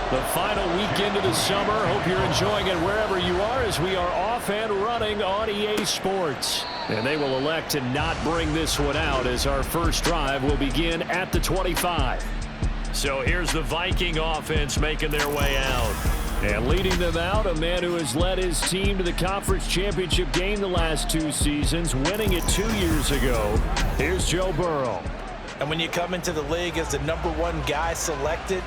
The final weekend of the summer. Hope you're enjoying it wherever you are as we are off and running on EA Sports. And they will elect to not bring this one out as our first drive will begin at the 25. So here's the Viking offense making their way out. And leading them out, a man who has led his team to the conference championship game the last 2 seasons, winning it 2 years ago. Here's Joe Burrow. And when you come into the league as the #1 guy selected,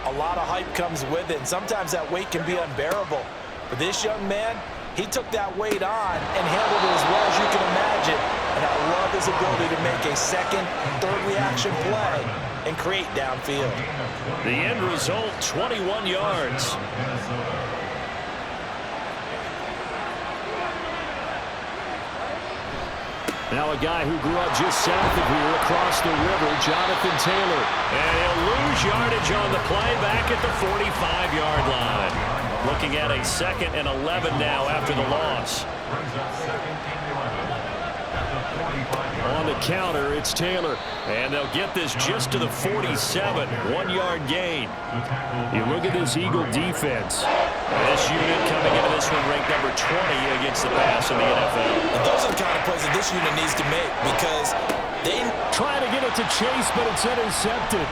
a lot of hype comes with it, and sometimes that weight can be unbearable. But this young man, he took that weight on and handled it as well as you can imagine. And I love his ability to make a second, third reaction play and create downfield. The end result, 21 yards. Now a guy who grew up just south of here across the river, Jonathan Taylor. And he'll lose yardage on the play back at the 45-yard line. Looking at a 2nd and 11 now after the loss. On the counter, it's Taylor. And they'll get this just to the 47, 1-yard gain. You look at this Eagle defense. This unit coming into this one ranked number 20 against the pass in the NFL. And those are the kind of plays that this unit needs to make because they try to get it to Chase, but it's intercepted.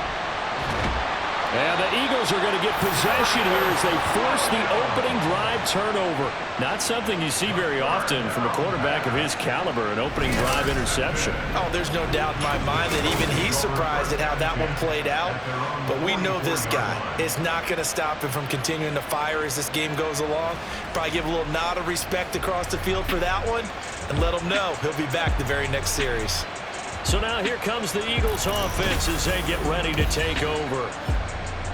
And the Eagles are going to get possession here as they force the opening drive turnover. Not something you see very often from a quarterback of his caliber, an opening drive interception. Oh, there's no doubt in my mind that even he's surprised at how that one played out. But we know this guy is not going to stop him from continuing to fire as this game goes along. Probably give a little nod of respect across the field for that one and let him know he'll be back the very next series. So now here comes the Eagles offense as they get ready to take over.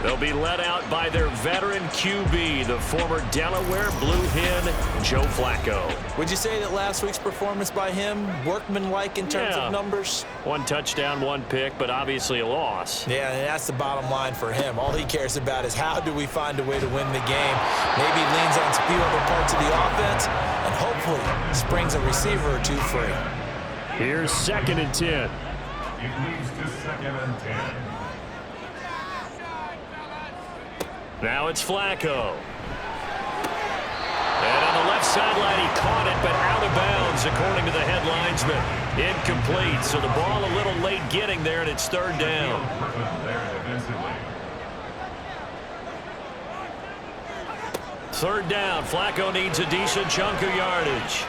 They'll be led out by their veteran QB, the former Delaware Blue Hen, Joe Flacco. Would you say that last week's performance by him, workmanlike in terms of numbers? 1 touchdown, 1 pick, but obviously a loss. Yeah, and that's the bottom line for him. All he cares about is how do we find a way to win the game. Maybe leans on a few other parts of the offense, and hopefully springs a receiver or 2 free. Here's 2nd and 10. It leads to 2nd and 10. Now it's Flacco. And on the left sideline, he caught it, but out of bounds, according to the head linesman. Incomplete, so the ball a little late getting there, and it's 3rd down. 3rd down, Flacco needs a decent chunk of yardage.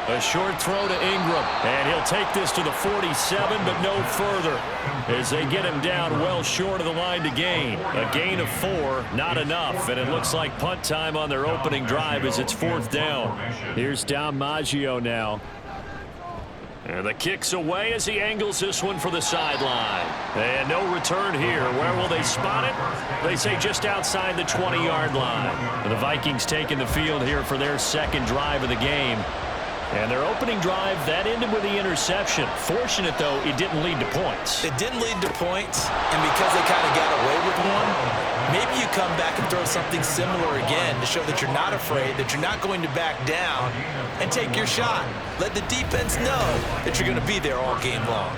A short throw to Ingram, and he'll take this to the 47, but no further as they get him down well short of the line to gain. A gain of 4, not enough, and it looks like punt time on their opening drive as it's 4th down. Here's Dom Maggio now. And the kick's away as he angles this one for the sideline. And no return here. Where will they spot it? They say just outside the 20-yard line. And the Vikings taking the field here for their 2nd drive of the game. And their opening drive, that ended with the interception. Fortunate, though, it didn't lead to points. It didn't lead to points, and because they kind of got away with one, maybe you come back and throw something similar again to show that you're not afraid, that you're not going to back down, and take your shot. Let the defense know that you're going to be there all game long.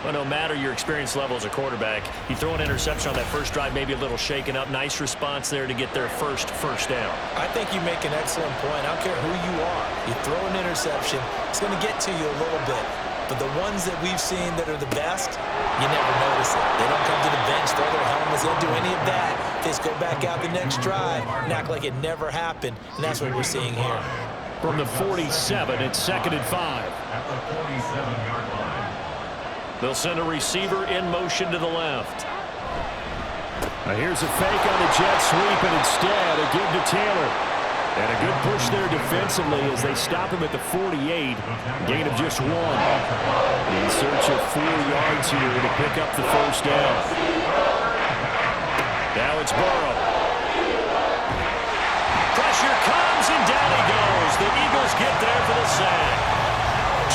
Well, no matter your experience level as a quarterback, you throw an interception on that first drive, maybe a little shaken up. Nice response there to get their first down. I think you make an excellent point. I don't care who you are. You throw an interception, it's going to get to you a little bit. But the ones that we've seen that are the best, you never notice it. They don't come to the bench, throw their helmets, they don't do any of that. They just go back out the next drive and act like it never happened, and that's what we're seeing here. From the 47, it's 2nd and 5. At the 47-yard line. They'll send a receiver in motion to the left. Now here's a fake on the jet sweep, and instead a give to Taylor. And a good push there defensively as they stop him at the 48. Gain of just 1. In search of 4 yards here to pick up the first down. Now it's Burrow. Pressure comes, and down he goes. The Eagles get there for the sack.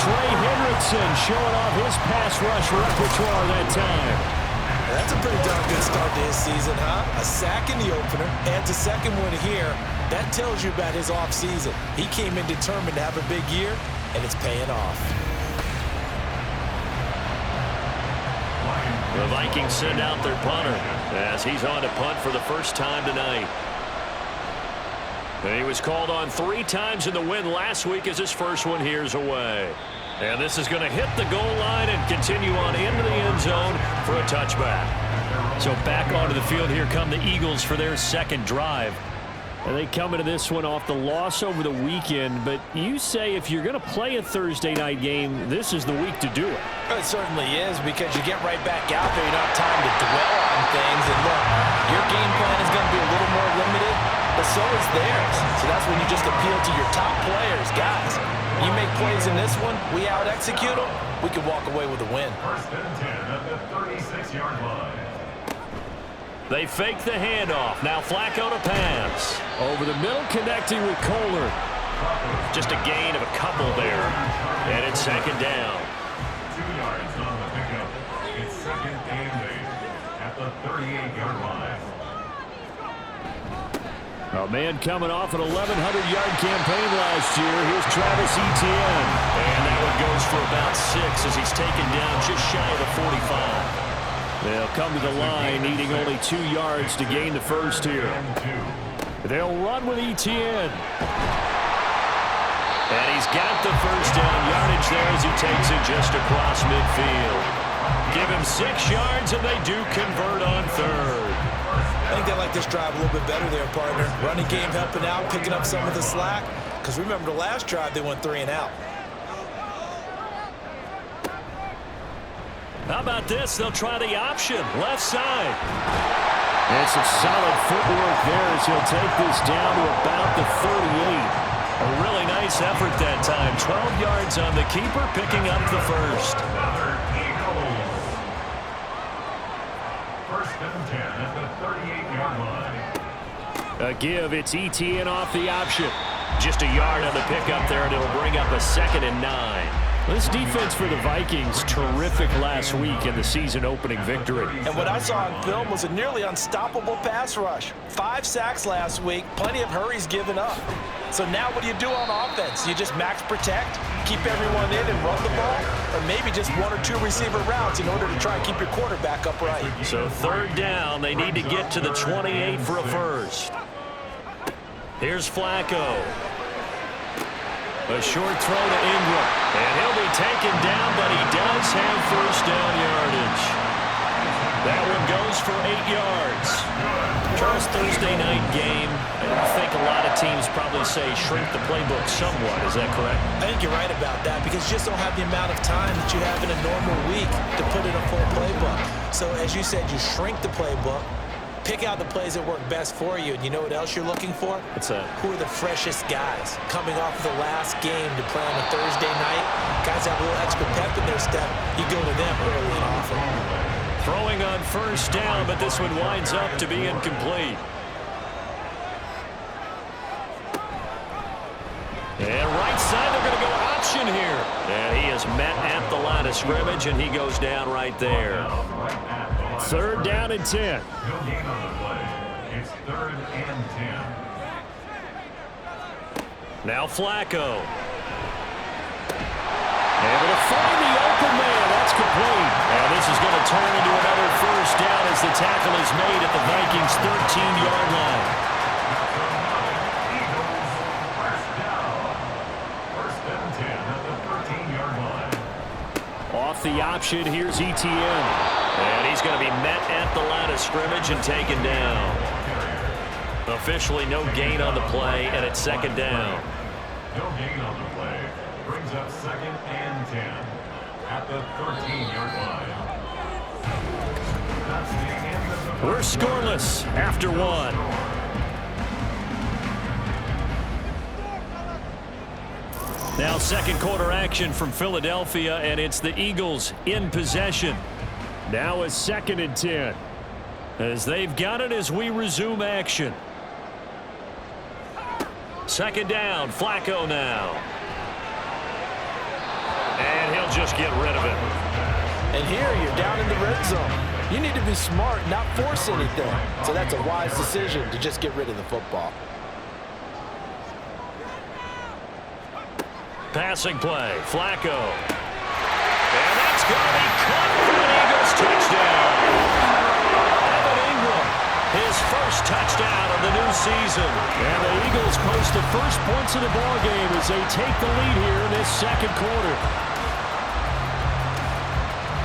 Trey Hendrickson showing off his pass rush repertoire that time. That's a pretty darn good start to his season, huh? A sack in the opener, and a 2nd one here. That tells you about his offseason. He came in determined to have a big year, and it's paying off. The Vikings send out their punter as he's on to punt for the first time tonight. And he was called on 3 times in the win last week as his first one here's away. And this is going to hit the goal line and continue on into the end zone for a touchback. So back onto the field here come the Eagles for their second drive. And they come into this one off the loss over the weekend. But you say if you're going to play a Thursday night game, this is the week to do it. It certainly is, because you get right back out there. You don't have time to dwell on things. And look, your game plan is going to be a little more limited, but so is theirs. So that's when you just appeal to your top players. Guys, you make plays in this one, we out-execute them, we can walk away with a win. First and 10 at the 36-yard line. They fake the handoff. Now Flacco to pass. Over the middle, connecting with Kohler. Just a gain of a couple there. And it's second down. 2 yards on the pickup. It's second and 8 at the 38-yard line. A man coming off an 1,100-yard campaign last year. Here's Travis Etienne. And that one goes for about 6 as he's taken down just shy of the 45. They'll come to the line needing only 2 yards to gain the first here. They'll run with Etienne. And he's got the first down yardage there as he takes it just across midfield. Give him 6 yards and they do convert on third. I think they like this drive a little bit better there, partner. Running game helping out, picking up some of the slack. Because remember the last drive, they went 3 and out. How about this? They'll try the option. Left side. And some solid footwork there as he'll take this down to about the 38. A really nice effort that time. 12 yards on the keeper, picking up the first. Another Eagles. First and 10 at the 38-yard line. A give. It's Etienne off the option. Just a yard on the pickup there, and it'll bring up a 2nd and 9. This defense for the Vikings, terrific last week in the season-opening victory. And what I saw on film was a nearly unstoppable pass rush. 5 sacks last week, plenty of hurries given up. So now what do you do on offense? You just max protect, keep everyone in and run the ball, or maybe just 1 or 2 receiver routes in order to try and keep your quarterback upright. So third down, they need to get to the 28 for a first. Here's Flacco. A short throw to Ingram. And he'll be taken down, but he does have first down yardage. That one goes for 8 yards. Charles, Thursday night game. I think a lot of teams probably say shrink the playbook somewhat. Is that correct? I think you're right about that, because you just don't have the amount of time that you have in a normal week to put in a full playbook. So as you said, you shrink the playbook. Pick out the plays that work best for you, and you know what else you're looking for? What's that? Who are the freshest guys coming off of the last game to play on a Thursday night? Guys have a little extra pep in their step. You go to them early and often. Throwing on first down, but this one winds up to be incomplete. And right side, they're going to go option here. And he is met at the line of scrimmage, and he goes down right there. Third down and 10. No gain on the play. It's 3rd and 10. Now Flacco. Able to find the open man. That's complete. And this is going to turn into another first down as the tackle is made at the Vikings' 13-yard line. Eagles, first down. First and 10 at the 13-yard line. Off the option, here's Etienne. And he's going to be met at the line of scrimmage and taken down. Officially no gain on the play, and it's second down. No gain on the play. Brings up 2nd and 10 at the 13-yard line. That's the end of the We're scoreless after 1. Now second quarter action from Philadelphia, and it's the Eagles in possession. Now a 2nd and 10. As they've got it as we resume action. Second down, Flacco now. And he'll just get rid of it. And here you're down in the red zone. You need to be smart, not force anything. So that's a wise decision to just get rid of the football. Passing play, Flacco. And that's going to be caught for an Eagles touchdown. first points of the ball game as they take the lead here in this second quarter.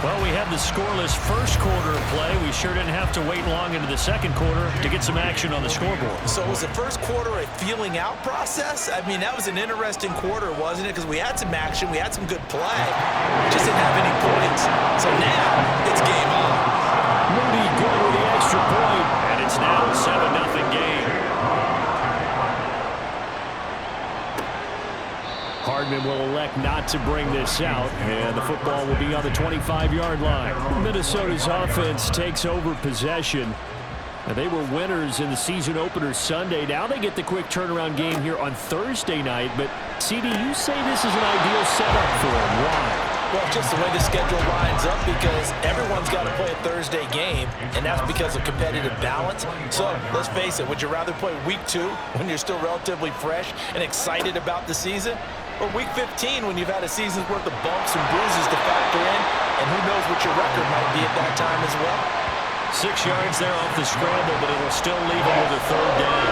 Well, we have the scoreless first quarter of play. We sure didn't have to wait long into the second quarter to get some action on the scoreboard. So was the first quarter a feeling out process? I mean, that was an interesting quarter, wasn't it? Because we had some action, we had some good play. We just didn't have any points. So now it's game on. Moody good with the extra point, and it's now a 7-0 game. Hardman will elect not to bring this out, and the football will be on the 25-yard line. Minnesota's offense takes over possession. And they were winners in the season opener Sunday. Now they get the quick turnaround game here on Thursday night. But, CD, you say this is an ideal setup for them. Why? Well, just the way the schedule lines up, because everyone's got to play a Thursday game, and that's because of competitive balance. So, let's face it, would you rather play Week 2 when you're still relatively fresh and excited about the season? Or Week 15 when you've had a season's worth of bumps and bruises to factor in, and who knows what your record might be at that time as well? 6 yards there off the scramble, but it'll still leave him with a third down.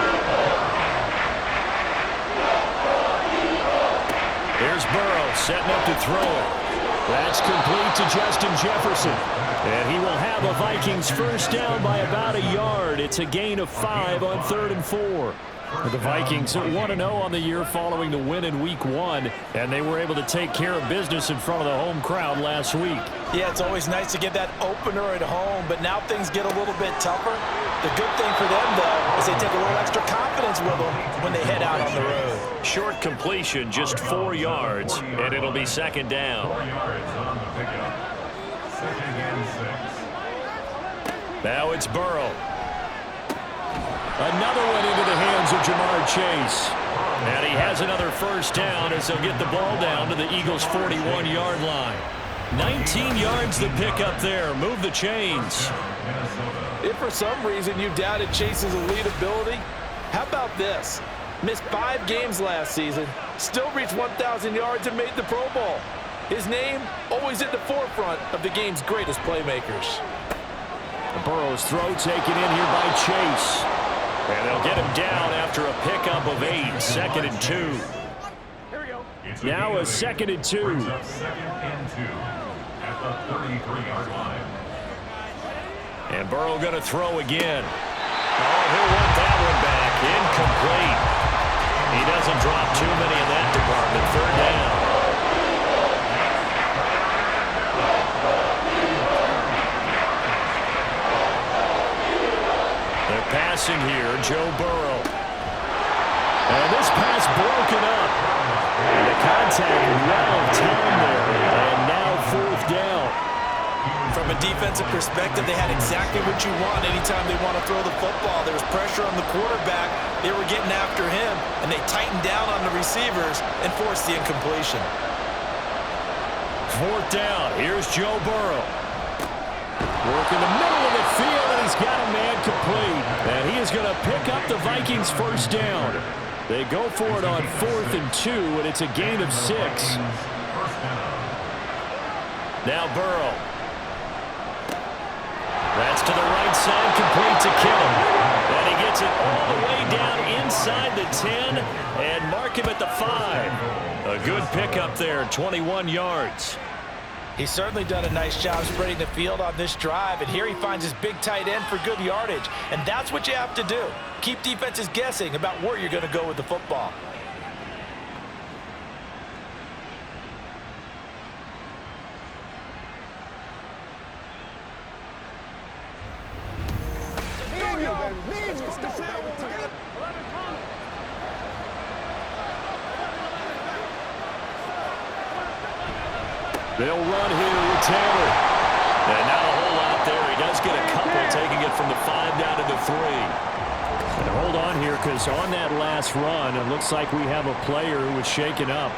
Here's Burrow setting up to throw it. That's complete to Justin Jefferson. And he will have a Vikings first down by about a yard. It's a gain of 5 on 3rd and 4. The Vikings are 1-0 on the year following the win in Week 1, and they were able to take care of business in front of the home crowd last week. Yeah, it's always nice to get that opener at home, but now things get a little bit tougher. The good thing for them, though, is they take a little extra confidence with them when they head out on the road. Short completion, just 4 yards, and it'll be second down. 4 yards on the pickup. Second and 6. Now it's Burrow. Another one into the hands of Jamar Chase. And he has another first down as they'll get the ball down to the Eagles' 41-yard line. 19 yards to pick up there. Move the chains. If for some reason you doubted Chase's elite ability, how about this? Missed 5 games last season, still reached 1,000 yards and made the Pro Bowl. His name always at the forefront of the game's greatest playmakers. Burrow's throw taken in here by Chase. And they'll get him down after a pickup of 8. 2nd and 2. Now a 2nd and 2. Brings up 2nd and 2 at the 33-yard line. And Burrow going to throw again. Oh, he'll want that one back. Incomplete. He doesn't drop too many in that department. 3rd down. Passing here, Joe Burrow. And this pass broken up. And the contact well timed there. And now 4th down. From a defensive perspective, they had exactly what you want anytime they want to throw the football. There was pressure on the quarterback. They were getting after him, and they tightened down on the receivers and forced the incompletion. 4th down. Here's Joe Burrow. Work in the middle of the field, and he's got a man complete. And he is going to pick up the Vikings first down. They go for it on 4th and 2, and it's a gain of 6. Now Burrow. That's to the right side, complete to Kittle. And he gets it all the way down inside the 10 and mark him at the 5. A good pickup there, 21 yards. He's certainly done a nice job spreading the field on this drive, and here he finds his big tight end for good yardage. And that's what you have to do. Keep defenses guessing about where you're going to go with the football. They'll run here with Taylor. And not a whole lot there. He does get a couple, taking it from the 5 down to the 3. And hold on here, because on that last run, it looks like we have a player who was shaken up.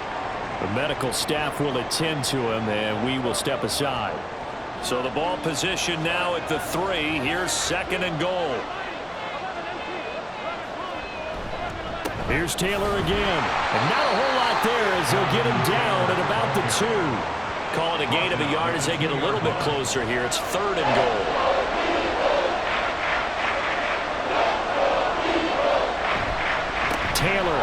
The medical staff will attend to him, and we will step aside. So the ball position now at the 3. Here's 2nd and goal. Here's Taylor again. And not a whole lot there as they'll get him down at about the 2. Call it a gain of a yard as they get a little bit closer here. It's 3rd and goal. Taylor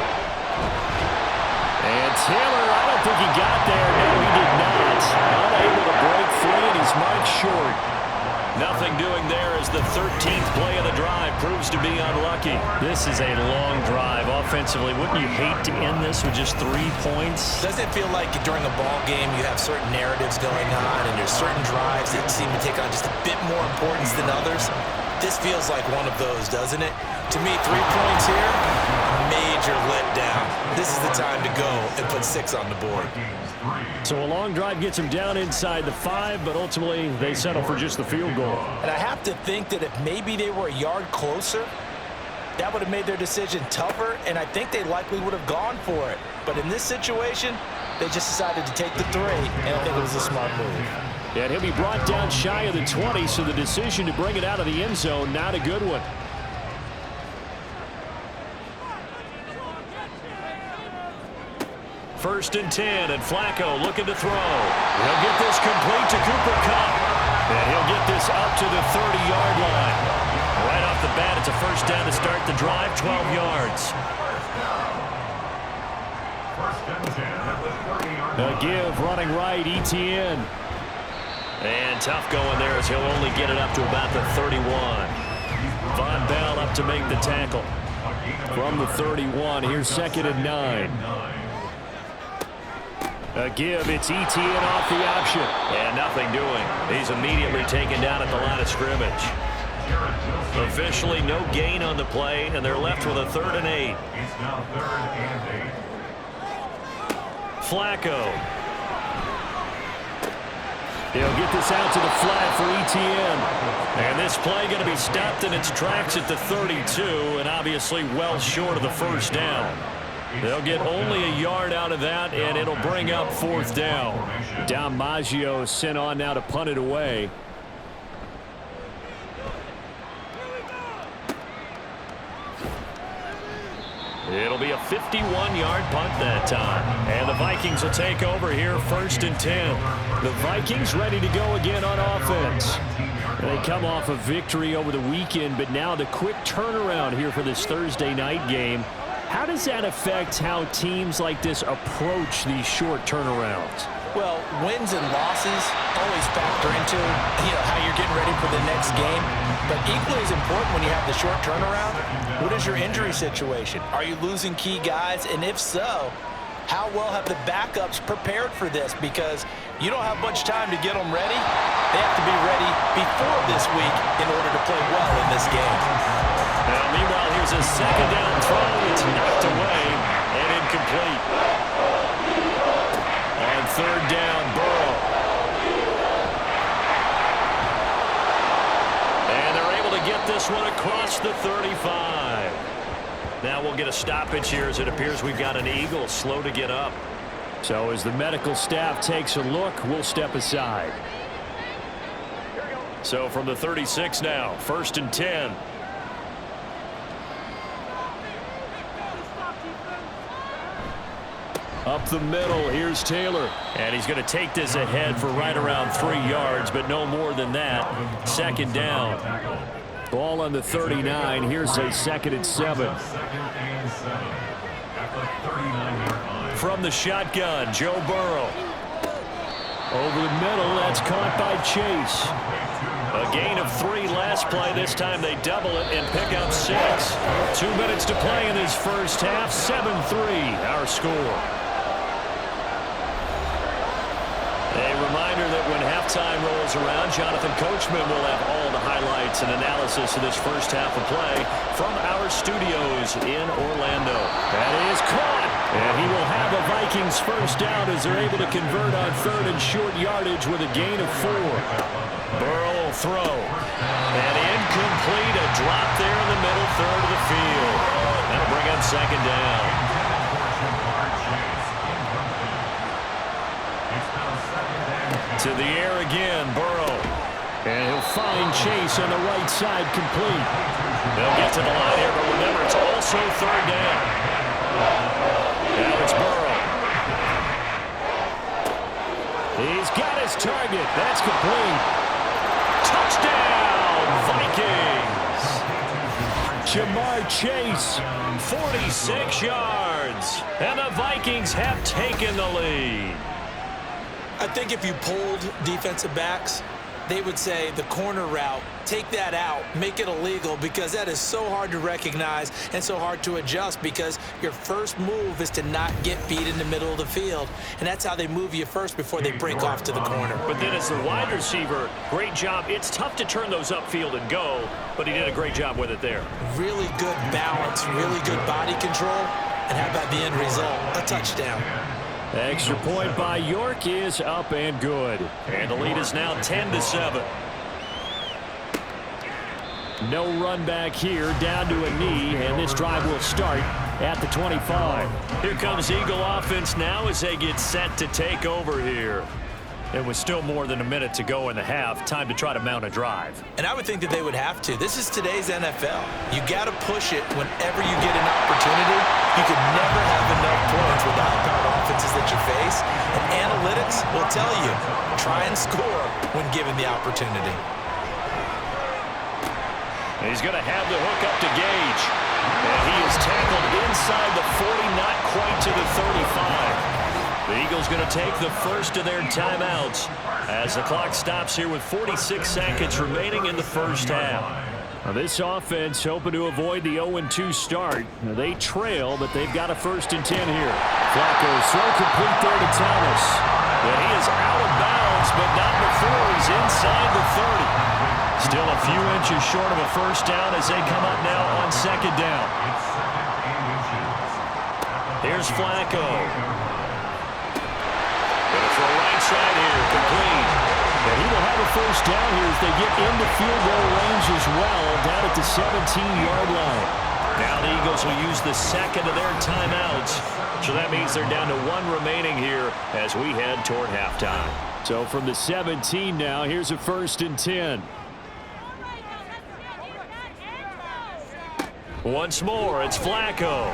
Nothing doing there as the 13th play of the drive proves to be unlucky. This is a long drive offensively. Wouldn't you hate to end this with just 3 points? Doesn't it feel like during a ball game you have certain narratives going on and there's certain drives that seem to take on just a bit more importance than others? This feels like one of those, doesn't it? To me, 3 points here, major letdown. This is the time to go and put 6 on the board. So a long drive gets them down inside the 5, but ultimately they settle for just the field goal. And I have to think that if maybe they were a yard closer, that would have made their decision tougher, and I think they likely would have gone for it. But in this situation, they just decided to take the 3, and I think it was a smart move. And he'll be brought down shy of the 20, so the decision to bring it out of the end zone, not a good one. First and 10, and Flacco looking to throw. He'll get this complete to Cooper Kupp. And he'll get this up to the 30-yard line. Right off the bat, it's a first down to start the drive, 12 yards. First and 10 at the 30-yard line. A give running right, ETN. And tough going there as he'll only get it up to about the 31. Von Bell up to make the tackle. From the 31, here's 2nd and 9. A give, it's ETN off the option. And nothing doing. He's immediately taken down at the line of scrimmage. Officially no gain on the play, and they're left with a 3rd and 8. It's now 3rd and 8. Flacco. He'll get this out to the flat for ETN. And this play going to be stopped in its tracks at the 32, and obviously well short of the first down. They'll get only a yard out of that, and it'll bring up 4th down. Dom Maggio sent on now to punt it away. It'll be a 51-yard punt that time. And the Vikings will take over here, 1st and 10. The Vikings ready to go again on offense. They come off a victory over the weekend, but now the quick turnaround here for this Thursday night game. How does that affect how teams like this approach these short turnarounds? Well, wins and losses always factor into how you're getting ready for the next game. But equally as important when you have the short turnaround, what is your injury situation? Are you losing key guys? And if so, how well have the backups prepared for this? Because you don't have much time to get them ready. They have to be ready before this week in order to play well in this game. Now, meanwhile, here's a 2nd down throw. It's knocked away and incomplete. On 3rd down, Burrow. And they're able to get this one across the 35. Now we'll get a stoppage here as it appears we've got an Eagle slow to get up. So as the medical staff takes a look, we'll step aside. So from the 36 now, 1st and 10. Up the middle, here's Taylor. And he's going to take this ahead for right around 3 yards, but no more than that. 2nd down. Ball on the 39. Here's a 2nd and 7. From the shotgun, Joe Burrow. Over the middle, that's caught by Chase. A gain of 3 last play. This time they double it and pick up 6. 2 minutes to play in this first half. 7-3, our score. A reminder that when halftime rolls around, Jonathan Coachman will have all the highlights and analysis of this first half of play from our studios in Orlando. That is caught. And he will have a Vikings first down as they're able to convert on 3rd and short yardage with a gain of 4. Burrow will throw. And incomplete. A drop there in the middle 3rd of the field. That'll bring up 2nd down. To the air again, Burrow. And he'll find Chase on the right side complete. They'll get to the line here, but remember, it's also 3rd down. Now it's Burrow. He's got his target. That's complete. Touchdown, Vikings. Jamar Chase. 46 yards. And the Vikings have taken the lead. I think if you polled defensive backs, they would say the corner route, take that out, make it illegal, because that is so hard to recognize and so hard to adjust, because your first move is to not get beat in the middle of the field, and that's how they move you first before they break off to the corner. But then as the wide receiver, great job. It's tough to turn those upfield and go, but he did a great job with it there. Really good balance, really good body control, and how about the end result? A touchdown. Extra point by York is up and good. And the lead is now 10-7. No run back here, down to a knee, and this drive will start at the 25. Here comes Eagle offense now as they get set to take over here. It was still more than a minute to go in the half. Time to try to mount a drive. And I would think that they would have to. This is today's NFL. You got to push it whenever you get an opportunity. You can never have enough points with the high-powered offenses that you face. And analytics will tell you, try and score when given the opportunity. He's going to have the hook up to Gage. And he is tackled inside the 40, not quite to the 35. The Eagles going to take the first of their timeouts as the clock stops here with 46 seconds remaining in the first half. Now this offense hoping to avoid the 0-2 start. Now they trail, but they've got a 1st and 10 here. Flacco's throw complete there to Thomas. And he is out of bounds, but not before he's inside the 30. Still a few inches short of a first down as they come up now on 2nd down. Here's Flacco. For right side here, complete. And he will have a first down here as they get into field goal range as well, down at the 17-yard line. Now the Eagles will use the second of their timeouts. So that means they're down to 1 remaining here as we head toward halftime. So from the 17 now, here's a 1st and 10. Once more, it's Flacco.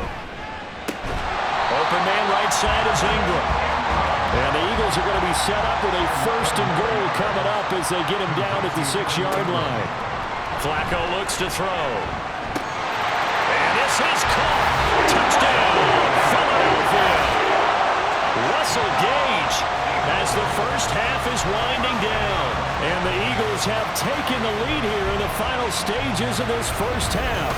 Open man right side is Ingram. And the Eagles are going to be set up with a 1st and goal coming up as they get him down at the 6-yard line. Flacco looks to throw. And this is caught. Touchdown, Philadelphia. Russell Gage as the first half is winding down. And the Eagles have taken the lead here in the final stages of this first half.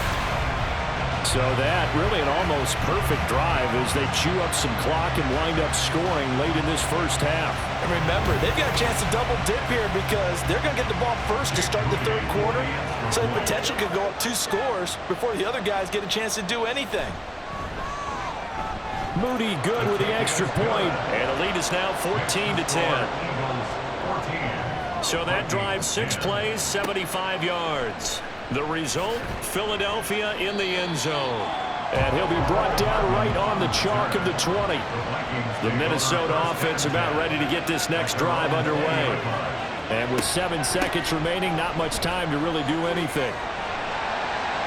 So that really an almost perfect drive as they chew up some clock and wind up scoring late in this first half. And remember, they've got a chance to double dip here because they're going to get the ball first to start the 3rd quarter. So the potential could go up 2 scores before the other guys get a chance to do anything. Moody good with the extra point. And the lead is now 14-10. So that drive, 6 plays, 75 yards. The result, Philadelphia in the end zone. And he'll be brought down right on the chalk of the 20. The Minnesota offense about ready to get this next drive underway. And with 7 seconds remaining, not much time to really do anything.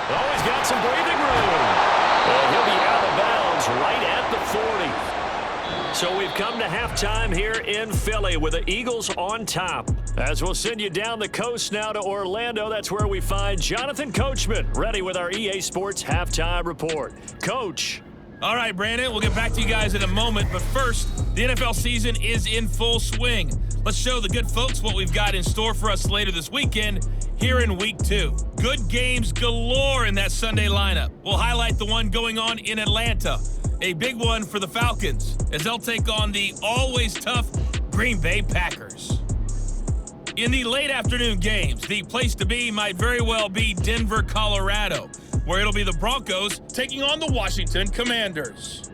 Oh, he's got some breathing room. And he'll be out of bounds right at the 40. So we've come to halftime here in Philly with the Eagles on top. As we'll send you down the coast now to Orlando, that's where we find Jonathan Coachman ready with our EA Sports Halftime Report. Coach. All right, Brandon, we'll get back to you guys in a moment. But first, the NFL season is in full swing. Let's show the good folks what we've got in store for us later this weekend here in Week 2. Good games galore in that Sunday lineup. We'll highlight the one going on in Atlanta. A big one for the Falcons as they'll take on the always tough Green Bay Packers. In the late afternoon games, the place to be might very well be Denver, Colorado, where it'll be the Broncos taking on the Washington Commanders.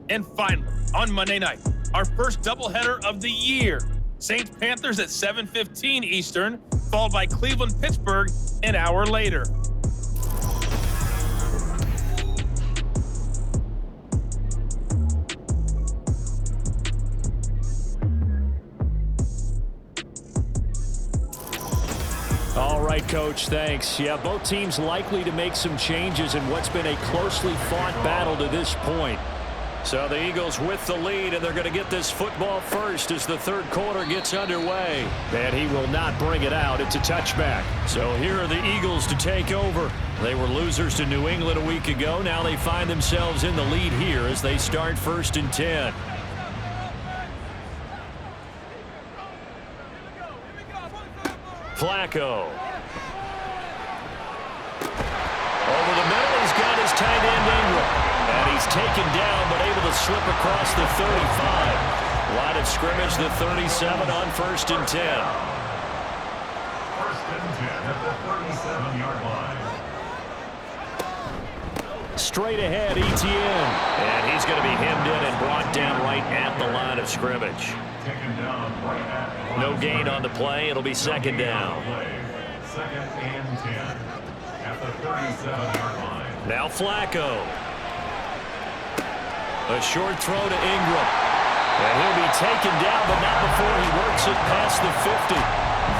And finally, on Monday night, our first doubleheader of the year, Saints-Panthers at 7:15 Eastern, followed by Cleveland-Pittsburgh an hour later. All right, Coach, thanks. Yeah, both teams likely to make some changes in what's been a closely fought battle to this point. So the Eagles with the lead, and they're going to get this football first as the 3rd quarter gets underway. And he will not bring it out. It's a touchback. So here are the Eagles to take over. They were losers to New England a week ago. Now they find themselves in the lead here as they start 1st and 10. Flacco. Over the middle, he's got his tight end Ingram. And he's taken down, but able to slip across the 35. Line of scrimmage, the 37 on 1st and 10. 1st and 10 at the 37-yard line. Straight ahead, Etienne. And he's going to be hemmed in and brought down right at the line of scrimmage. Taken down right at the No line gain of on the play. It'll be second down. play. 2nd and 10 at the 37-yard line. Now Flacco. A short throw to Ingram. And he'll be taken down, but not before he works it past the 50.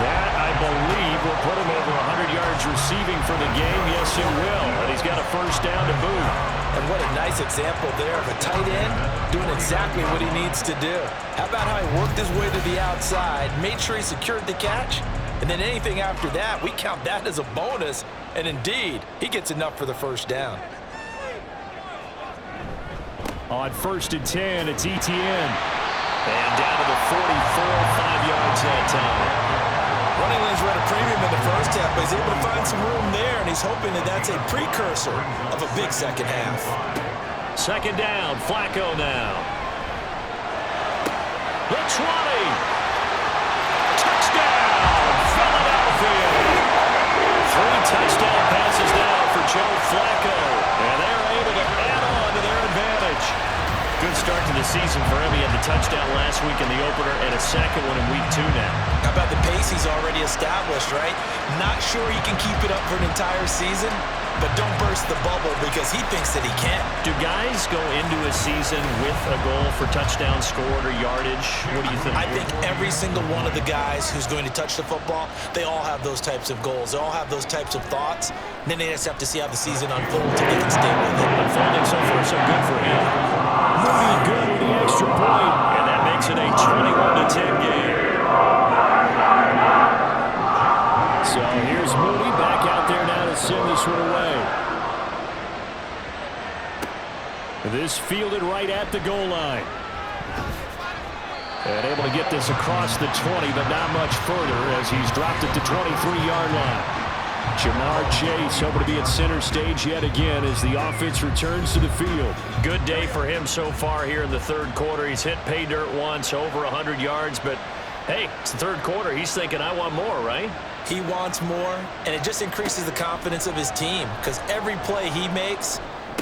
That, I believe, will put him over 100 yards receiving for the game. Yes, it will. And he's got a first down to boot. And what a nice example there of a tight end doing exactly what he needs to do. How about how he worked his way to the outside, made sure he secured the catch, and then anything after that, we count that as a bonus. And indeed, he gets enough for the first down. On 1st and 10, it's Etienne. And down to the 44, 5 yards that time. Running lanes were at a premium in the first half, but he's able to find some room there, and he's hoping that that's a precursor of a big second half. Second down, Flacco now. The 20. Touchdown, Philadelphia. 3 touchdown passes now for Joe Flacco. And they're able to add on to their advantage. Good start to the season for him. He had the touchdown last week in the opener and a second one in week 2 now. How about the pace he's already established, right? Not sure he can keep it up for an entire season, but don't burst the bubble because he thinks that he can. Do guys go into a season with a goal for touchdown scored or yardage? What do you think? I think every single one of the guys who's going to touch the football, they all have those types of goals. They all have those types of thoughts. And then they just have to see how the season unfolds and they can stay with it. Unfolding so far so good for him. Moody good with the extra point. And that makes it a 21-10 game. So here's Moody back out there now to send this one away. This fielded right at the goal line. And able to get this across the 20, but not much further as he's dropped at the 23-yard line. Jamar Chase hoping to be at center stage yet again as the offense returns to the field. Good day for him so far here in the third quarter. He's hit pay dirt once, over 100 yards, but hey, it's the third quarter. He's thinking, I want more, right? He wants more, and it just increases the confidence of his team because every play he makes,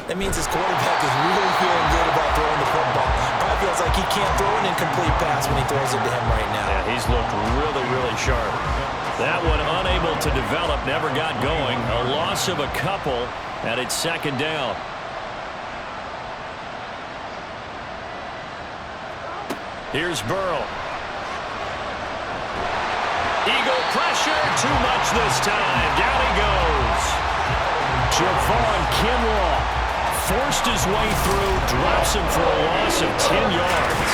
that means his quarterback is really feeling good about throwing the football. Probably feels like he can't throw an incomplete pass when he throws it to him right now. Yeah, he's looked really, really sharp. That one unable to develop, never got going. A loss of a couple, and it's second down. Here's Burrow. Eagle pressure, too much this time. Down he goes. Javon Kinlaw forced his way through, drops him for a loss of 10 yards.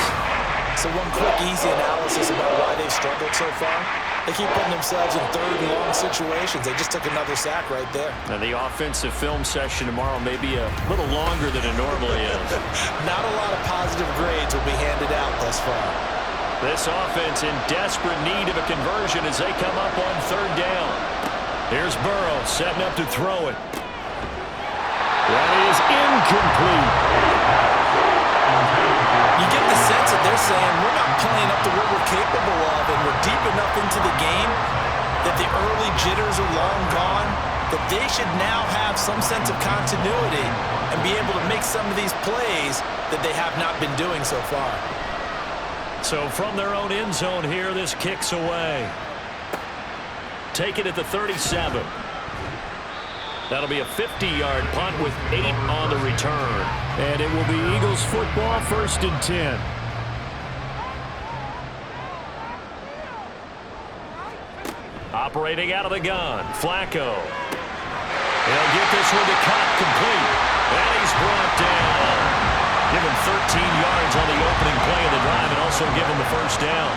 So one quick, easy analysis about why they've struggled so far. They keep putting themselves in third and long situations. They just took another sack right there. Now the offensive film session tomorrow may be a little longer than it normally is. Not a lot of positive grades will be handed out thus far. This offense in desperate need of a conversion as they come up on third down. Here's Burrow setting up to throw it. That is incomplete. You get the sense that they're saying we're not playing up to what we're capable of, and we're deep enough into the game that the early jitters are long gone, that they should now have some sense of continuity and be able to make some of these plays that they have not been doing so far. So from their own end zone here, this kicks away. Take it at the 37. That'll be a 50-yard punt with 8 on the return. And it will be Eagles football, 1st and 10. Operating out of the gun, Flacco. He'll get this one to cut complete. And he's brought down. Give him 13 yards on the opening play of the drive and also give him the first down.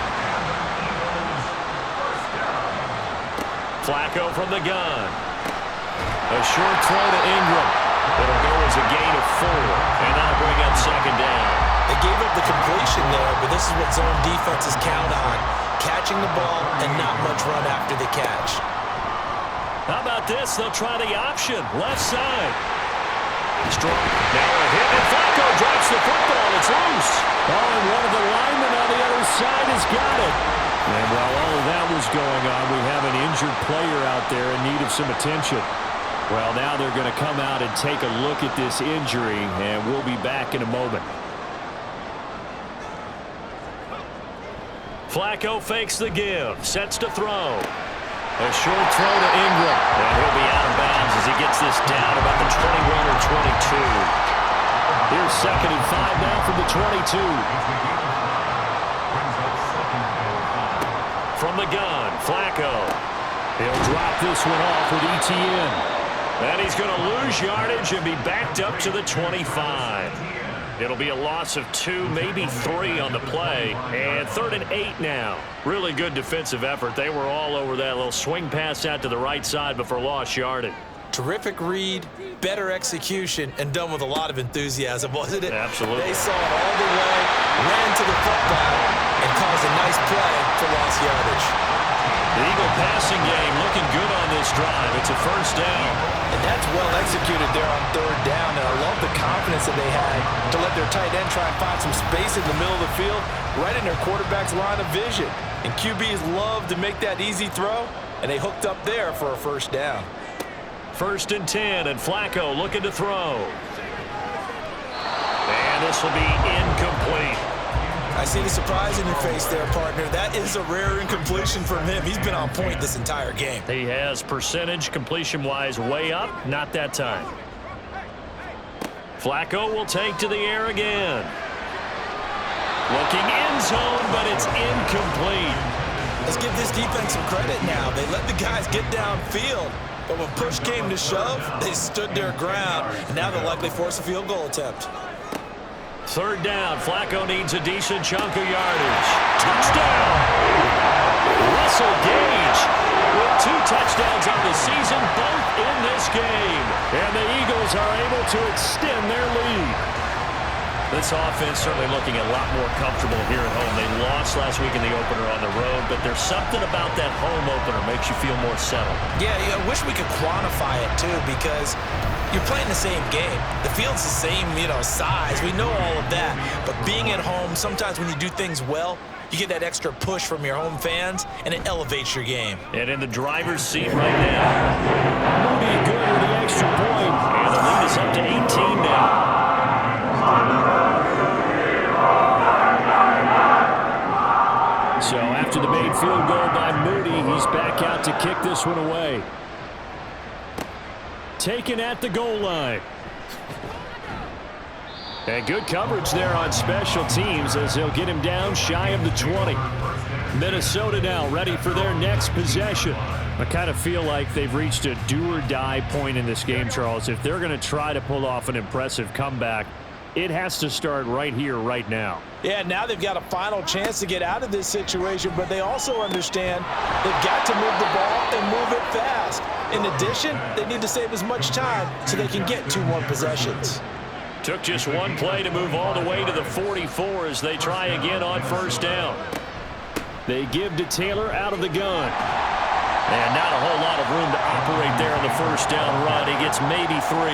Flacco from the gun. A short throw to Ingram. It'll go as a gain of 4, and that'll bring up second down. They gave up the completion there, but this is what zone defenses count on. catching the ball and not much run after the catch. How about this? They'll try the option. Left side. Strong. Now a hit, and Flacco drops the football. It's loose. Oh, and one of the linemen on the other side has got it. And while all of that was going on, we have an injured player out there in need of some attention. Well, now they're going to come out and take a look at this injury, and we'll be back in a moment. Flacco fakes the give. Sets to throw. A short throw to Ingram. And he'll be out of bounds as he gets this down about the 21 or 22. Here's 2nd and 5 now from the 22. From the gun, Flacco. He'll drop this one off with ETN. And he's going to lose yardage and be backed up to the 25. It'll be a loss of 2, maybe 3 on the play. And 3rd and 8 now. Really good defensive effort. They were all over that little swing pass out to the right side before lost yardage. Terrific read, better execution, and done with a lot of enthusiasm, wasn't it? Absolutely. They saw it all the way, ran to the football, and caused a nice play for lost yardage. The Eagle passing game looking good on this drive. It's a 1st down. And that's well executed there on 3rd down, and I love the confidence that they had to let their tight end try and find some space in the middle of the field, right in their quarterback's line of vision. And QBs love to make that easy throw, and they hooked up there for a 1st down. 1st and 10, and Flacco looking to throw. And this will be incomplete. I see the surprise in your face there, partner. That is a rare incompletion from him. He's been on point this entire game. He has percentage completion-wise way up. Not that time. Flacco will take to the air again. Looking end zone, but it's incomplete. Let's give this defense some credit now. They let the guys get downfield, but when push came to shove, they stood their ground, and now they'll likely force a field goal attempt. 3rd down. Flacco needs a decent chunk of yardage. Touchdown! Russell Gage with 2 touchdowns on the season, both in this game. And the Eagles are able to extend their lead. This offense certainly looking a lot more comfortable here at home. They lost last week in the opener on the road, but there's something about that home opener makes you feel more settled. Yeah, I wish we could quantify it, too, because you're playing the same game. The field's the same, size. We know all of that. But being at home, sometimes when you do things well, you get that extra push from your home fans, and it elevates your game. And in the driver's seat right now. Moody good with the extra point. And the lead is up to 18 now. So after the made field goal by Moody, he's back out to kick this one away. Taken at the goal line. And good coverage there on special teams as they'll get him down shy of the 20. Minnesota now ready for their next possession. I kind of feel like they've reached a do-or-die point in this game, Charles. If they're going to try to pull off an impressive comeback, it has to start right here, right now. Yeah, now they've got a final chance to get out of this situation, but they also understand they've got to move the ball and move it fast. In addition, they need to save as much time so they can get 2 more possessions. Took just 1 play to move all the way to the 44 as they try again on 1st down. They give to Taylor out of the gun. And not a whole lot of room to operate there on the 1st down run. He gets maybe 3.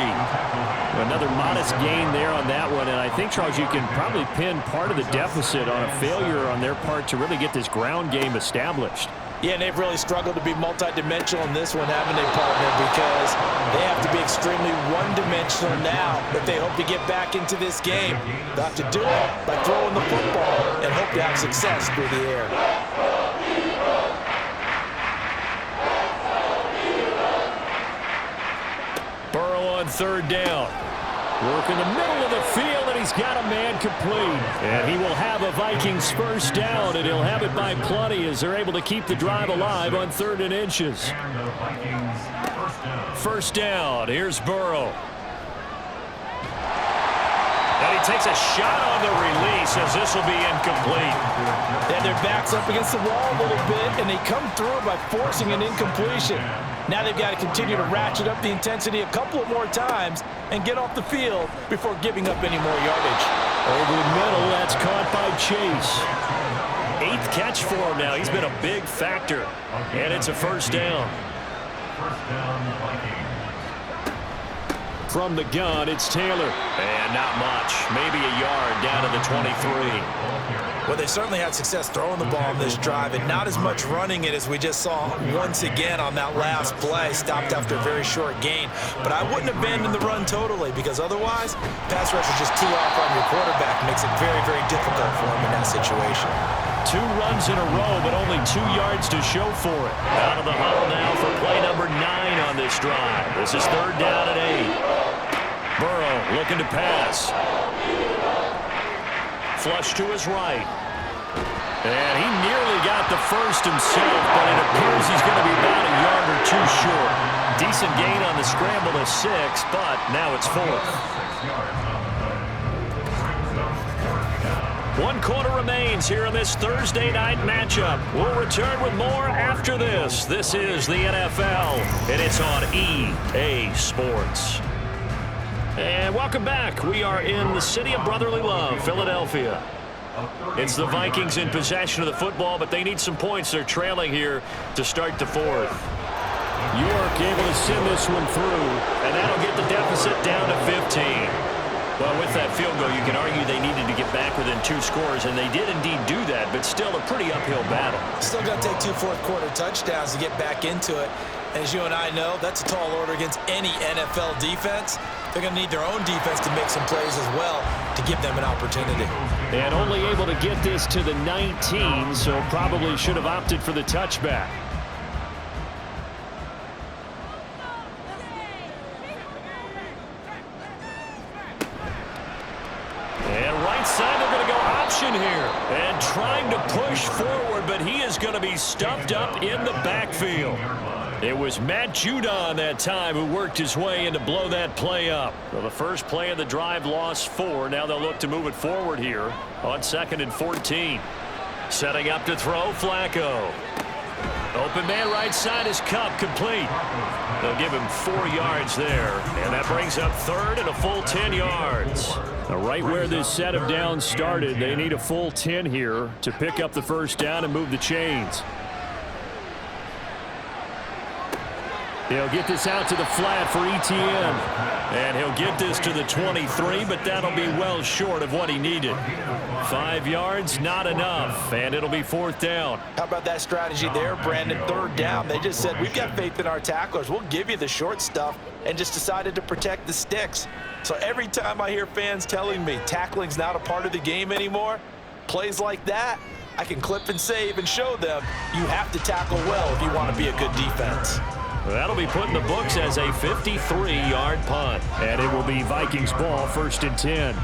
Another modest gain there on that one, and I think, Charles, you can probably pin part of the deficit on a failure on their part to really get this ground game established. Yeah, and they've really struggled to be multidimensional in this one, haven't they, partner? Because they have to be extremely one-dimensional now if they hope to get back into this game. They'll have to do it by throwing the football and hope to have success through the air. Burrow on 3rd down. Work in the middle of the field, and he's got a man complete. And he will have a Vikings 1st down, and he'll have it by plenty as they're able to keep the drive alive on 3rd and inches. 1st down. Here's Burrow. And he takes a shot on the release as this will be incomplete. And their back's up against the wall a little bit, and they come through by forcing an incompletion. Now they've got to continue to ratchet up the intensity a couple of more times and get off the field before giving up any more yardage. Over the middle, that's caught by Chase. 8th catch for him now. He's been a big factor. And it's a first down. First down, Vikings. From the gun, it's Taylor. And not much. Maybe a yard down to the 23. Well, they certainly had success throwing the ball in this drive, and not as much running it as we just saw once again on that last play. Stopped after a very short gain. But I wouldn't abandon the run totally, because otherwise, pass rush is just too off on your quarterback. Makes it very, very difficult for him in that situation. 2 runs in a row, but only 2 yards to show for it. Out of the huddle now for play number 9 on this drive. This is 3rd down and 8. Burrow looking to pass. Flush to his right. And he nearly got the first himself, but it appears he's going to be about a yard or 2 short. Decent gain on the scramble to 6, but now it's 4th. 1 quarter remains here in this Thursday night matchup. We'll return with more after this. This is the NFL, and it's on EA Sports. And welcome back. We are in the city of brotherly love, Philadelphia. It's the Vikings in possession of the football, but they need some points. They're trailing here to start the 4th. York able to send this one through, and that'll get the deficit down to 15. Well, with that field goal, you can argue they needed to get back within 2 scores, and they did indeed do that, but still a pretty uphill battle. Still going to take 2 fourth-quarter touchdowns to get back into it. And as you and I know, that's a tall order against any NFL defense. They're going to need their own defense to make some plays as well to give them an opportunity. And only able to get this to the 19, so probably should have opted for the touchback. And right side, they're going to go option here. And trying to push forward, but he is going to be stuffed up in the backfield. It was Matt Judon that time who worked his way in to blow that play up. Well, the first play of the drive lost 4. Now they'll look to move it forward here on 2nd and 14. Setting up to throw, Flacco. Open man right side is Cup, complete. They'll give him 4 yards there, and that brings up 3rd and a full 10 yards. Now, right where this set of downs started, they need a full 10 here to pick up the first down and move the chains. He'll get this out to the flat for Etienne. And he'll get this to the 23, but that'll be well short of what he needed. 5 yards, not enough, and it'll be 4th down. How about that strategy there, Brandon? 3rd down. They just said, we've got faith in our tacklers. We'll give you the short stuff, and just decided to protect the sticks. So every time I hear fans telling me tackling's not a part of the game anymore, plays like that, I can clip and save and show them you have to tackle well if you want to be a good defense. That'll be put in the books as a 53-yard punt. And it will be Vikings ball, 1st and 10.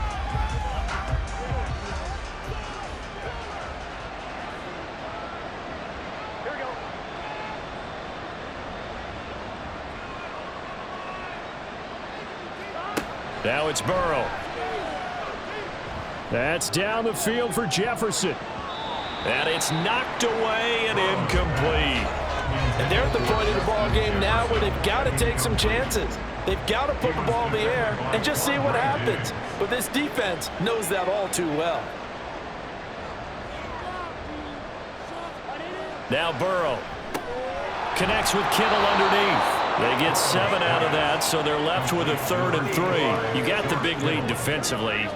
Now it's Burrow. That's down the field for Jefferson. And it's knocked away and incomplete. And they're at the point of the ball game now where they've got to take some chances. They've got to put the ball in the air and just see what happens. But this defense knows that all too well. Now Burrow connects with Kittle underneath. They get 7 out of that, so they're left with a 3rd and 3. You got the big lead defensively.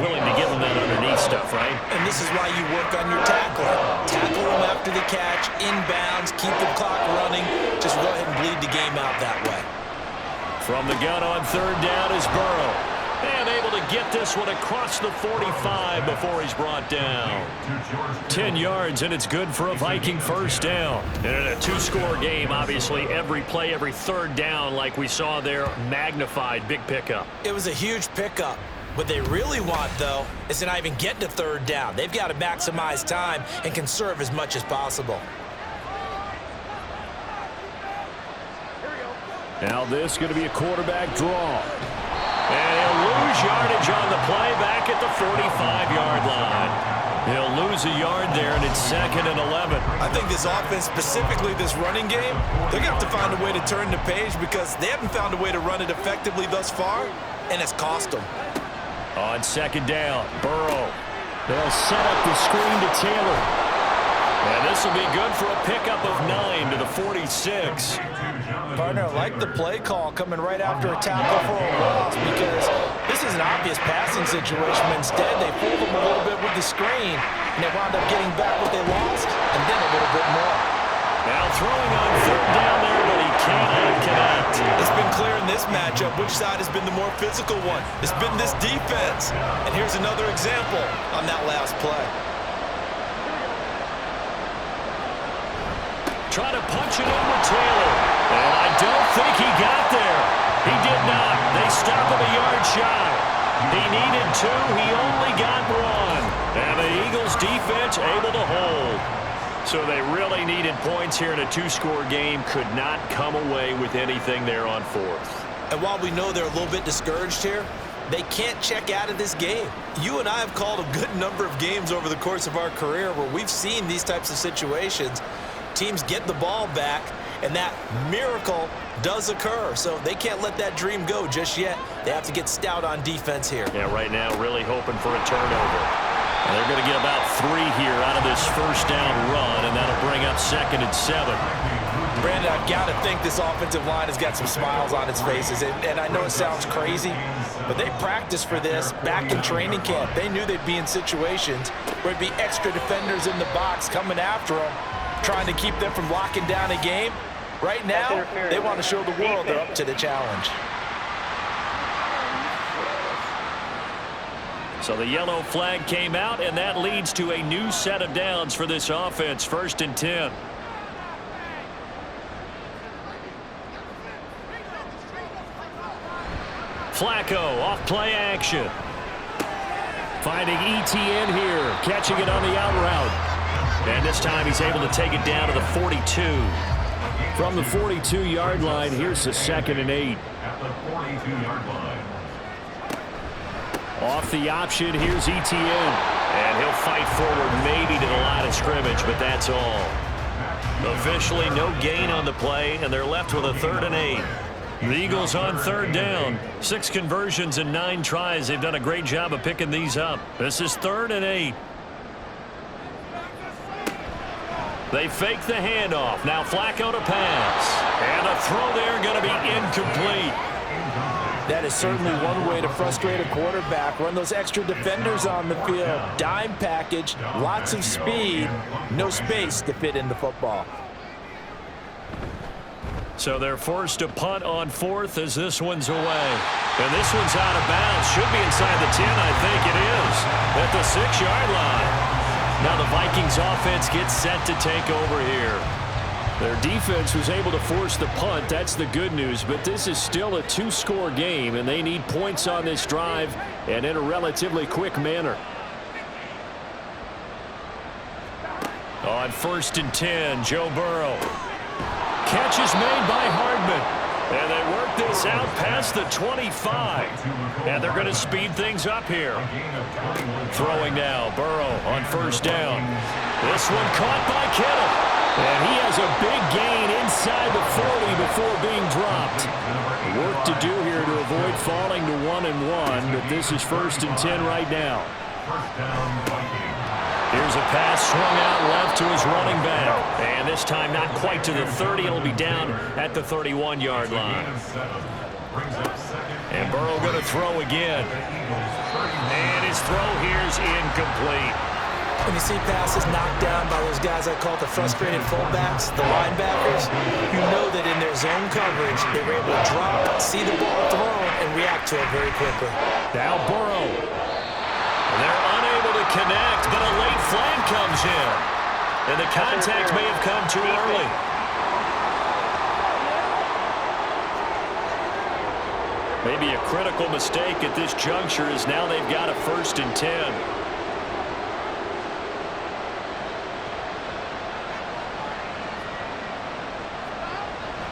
Willing to give them that underneath stuff, right? And this is why you work on your tackler. Tackle them after the catch, inbounds, keep the clock running. Just go ahead and bleed the game out that way. From the gun on 3rd down is Burrow. And able to get this one across the 45 before he's brought down. 10 yards, and it's good for a Viking first down. And in a 2-score game, obviously, every play, every 3rd down, like we saw there, magnified, big pickup. It was a huge pickup. What they really want, though, is to not even get to 3rd down. They've got to maximize time and conserve as much as possible. Now this is going to be a quarterback draw. And he'll lose yardage on the play back at the 45-yard line. He'll lose a yard there, and it's 2nd and 11. I think this offense, specifically this running game, they're going to have to find a way to turn the page because they haven't found a way to run it effectively thus far, and it's cost them. On 2nd down, Burrow. They'll set up the screen to Taylor. And this will be good for a pickup of 9 to the 46. Partner, I like the play call coming right after a tackle for a loss because this is an obvious passing situation. Instead, they fooled them a little bit with the screen, and they wound up getting back what they lost and then a little bit more. Now throwing on third down there, but he cannot connect. It's been clear in this matchup which side has been the more physical one. It's been this defense. And here's another example on that last play. Trying to punch it in with Taylor. And I don't think he got there. He did not. They stop him a yard shy. He needed 2. He only got 1. And the Eagles defense able to hold. So they really needed points here in a 2-score game. Could not come away with anything there on 4th. And while we know they're a little bit discouraged here, they can't check out of this game. You and I have called a good number of games over the course of our career where we've seen these types of situations. Teams get the ball back, and that miracle does occur. So they can't let that dream go just yet. They have to get stout on defense here. Yeah, right now really hoping for a turnover. And they're going to get about 3 here out of this first down run, and that'll bring up 2nd and 7. Brandon, I've got to think this offensive line has got some smiles on its faces. And I know it sounds crazy, but they practiced for this back in training camp. They knew they'd be in situations where it'd be extra defenders in the box coming after them, trying to keep them from locking down a game. Right now, they want to show the world they're up to the challenge. So the yellow flag came out, and that leads to a new set of downs for this offense. 1st and 10. Flacco off play action. Finding ETN here, catching it on the out route. And this time he's able to take it down to the 42. From the 42-yard line, here's the 2nd and 8. At the 42-yard line. Off the option, here's ETN. And he'll fight forward maybe to the line of scrimmage, but that's all. Officially no gain on the play, and they're left with a 3rd and 8. The Eagles on 3rd down. 6 conversions and 9 tries. They've done a great job of picking these up. This is 3rd and 8. They fake the handoff. Now Flacco to pass. And a throw there going to be incomplete. That is certainly one way to frustrate a quarterback. Run those extra defenders on the field. Dime package, lots of speed, no space to fit in the football. So they're forced to punt on 4th as this one's away. And this one's out of bounds. Should be inside the 10, I think it is. At the 6-yard line. Now the Vikings offense gets set to take over here. Their defense was able to force the punt. That's the good news. But this is still a 2-score game, and they need points on this drive and in a relatively quick manner. On 1st and 10, Joe Burrow. Catch is made by Hardman. And they work this out past the 25. And they're going to speed things up here. Throwing now, Burrow on 1st down. This one caught by Kittle. And he has a big gain inside the 40 before being dropped. Work to do here to avoid falling to 1-1, but this is 1st and 10 right now. Here's a pass swung out left to his running back. And this time not quite to the 30. It'll be down at the 31-yard line. And Burrow going to throw again. And his throw here is incomplete. When you see passes knocked down by those guys I call the frustrated fullbacks, the linebackers, you know that in their zone coverage, they were able to drop, see the ball thrown, and react to it very quickly. Now Burrow. They're unable to connect, but a late flag comes in. And the contact may have come too early. Maybe a critical mistake at this juncture is now they've got a 1st and 10.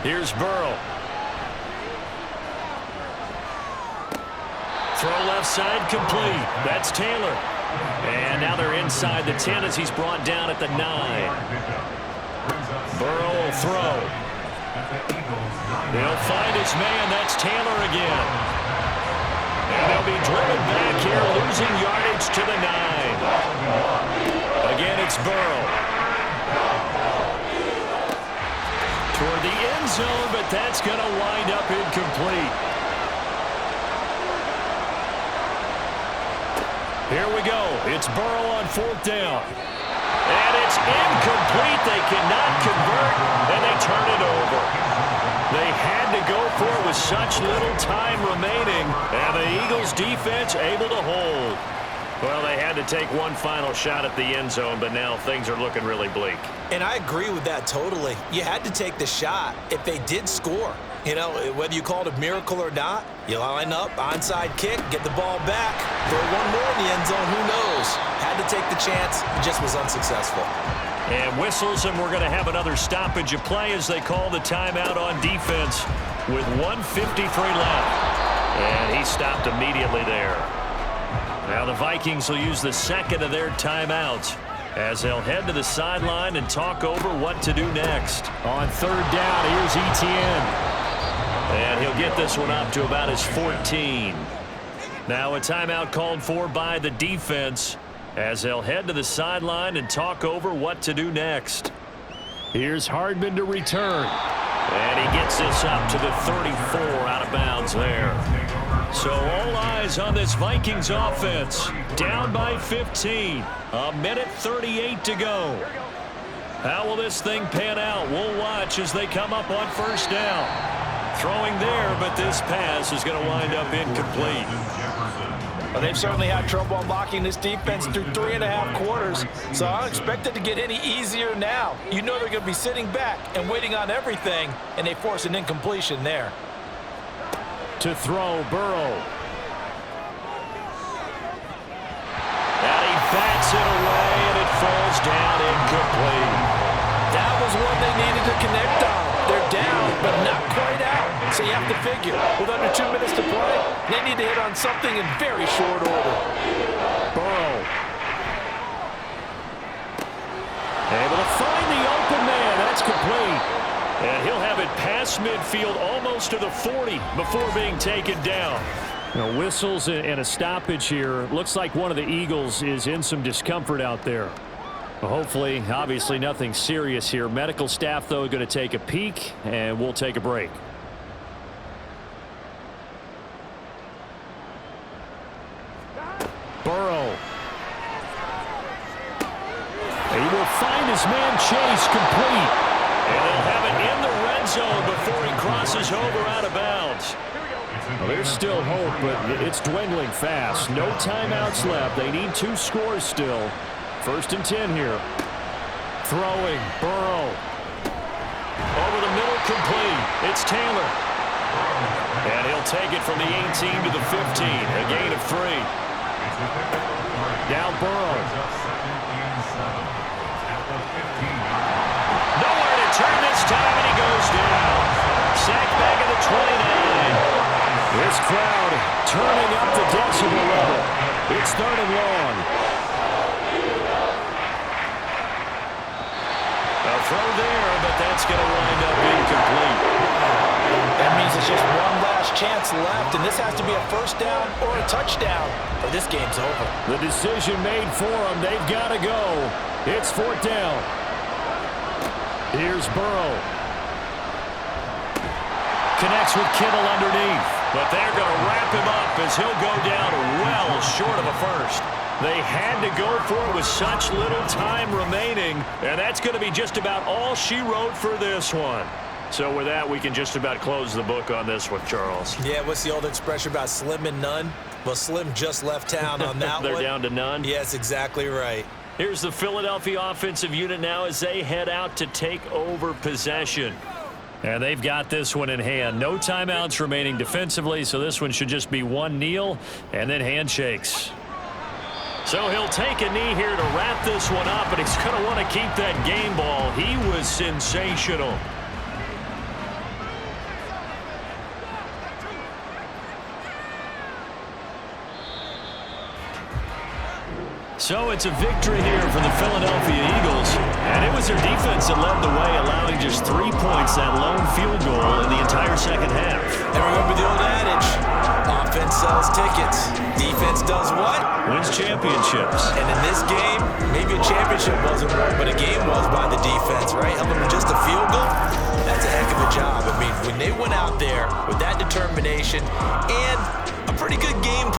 Here's Burrow. Throw left side complete. That's Taylor. And now they're inside the 10 as he's brought down at the 9. Burrow will throw. He'll find his man. That's Taylor again. And they'll be driven back here, losing yardage to the 9. Again, it's Burrow. toward the end zone, but that's going to wind up incomplete. Here we go. It's Burrow on 4th down. And it's incomplete. They cannot convert, and they turn it over. They had to go for it with such little time remaining, and the Eagles' defense able to hold. Well, they had to take one final shot at the end zone, but now things are looking really bleak. And I agree with that totally. You had to take the shot if they did score. You know, whether you call it a miracle or not, you line up, onside kick, get the ball back, throw one more in the end zone, who knows? Had to take the chance, it just was unsuccessful. And whistles, and we're going to have another stoppage of play as they call the timeout on defense with 1:53 left. And he stopped immediately there. Now the Vikings will use the second of their timeouts as they'll head to the sideline and talk over what to do next. On 3rd down, here's Etienne. And he'll get this one up to about his 14. Now a timeout called for by the defense as they'll head to the sideline and talk over what to do next. Here's Hardman to return. And he gets this up to the 34 out of bounds there. So all eyes on this Vikings offense. Down by 15. 1:38 to go. How will this thing pan out? We'll watch as they come up on 1st down. Throwing there, but this pass is going to wind up incomplete. Well, they've certainly had trouble unlocking this defense through 3.5 quarters, so I don't expect it to get any easier now. You know they're going to be sitting back and waiting on everything, and they force an incompletion there. To throw, Burrow. And he bats it away, and it falls down incomplete. That was one they needed to connect on. They're down, but not quite out. So you have to figure, with under 2 minutes to play, they need to hit on something in very short order. Burrow. Able to find the open man. That's complete. And he'll have it past midfield almost to the 40 before being taken down. Now, whistles and a stoppage here. Looks like one of the Eagles is in some discomfort out there. Well, hopefully, obviously nothing serious here. Medical staff, though, going to take a peek, and we'll take a break. Burrow. He will find his man Chase complete. And they'll have it in the red zone before he crosses over out of bounds. Well, there's still hope, but it's dwindling fast. No timeouts left. They need 2 scores still. 1st and 10 here. Throwing, Burrow. Over the middle, complete. It's Taylor. And he'll take it from the 18 to the 15. A gain of 3. Now Burrow. Nowhere to turn this time, and he goes down. Sacked back at the 29. This crowd turning up the decibel level. It's 3rd and long. A throw there, but that's going to wind up incomplete. That means it's just one last chance left, and this has to be a 1st down or a touchdown, or this game's over. The decision made for them. They've got to go. It's 4th down. Here's Burrow. Connects with Kittle underneath, but they're going to wrap him up as he'll go down well short of a 1st. They had to go for it with such little time remaining, and that's going to be just about all she wrote for this one. So with that, we can just about close the book on this one, Charles. Yeah, what's the old expression about slim and none? Well, Slim just left town on that They're one. down to none? Yes, exactly right. Here's the Philadelphia offensive unit now as they head out to take over possession. And they've got this one in hand. No timeouts remaining defensively, so this one should just be one kneel and then handshakes. So he'll take a knee here to wrap this one up, and he's going to want to keep that game ball. He was sensational. So it's a victory here for the Philadelphia Eagles, and it was their defense that led the way, allowing just 3 points, that lone field goal in the entire second half. And remember the old adage, offense sells tickets, defense does what? Wins championships. And in this game, maybe a championship wasn't won, but a game was by the defense, right? Helping with just a field goal, that's a and they went out there with that determination and a pretty good game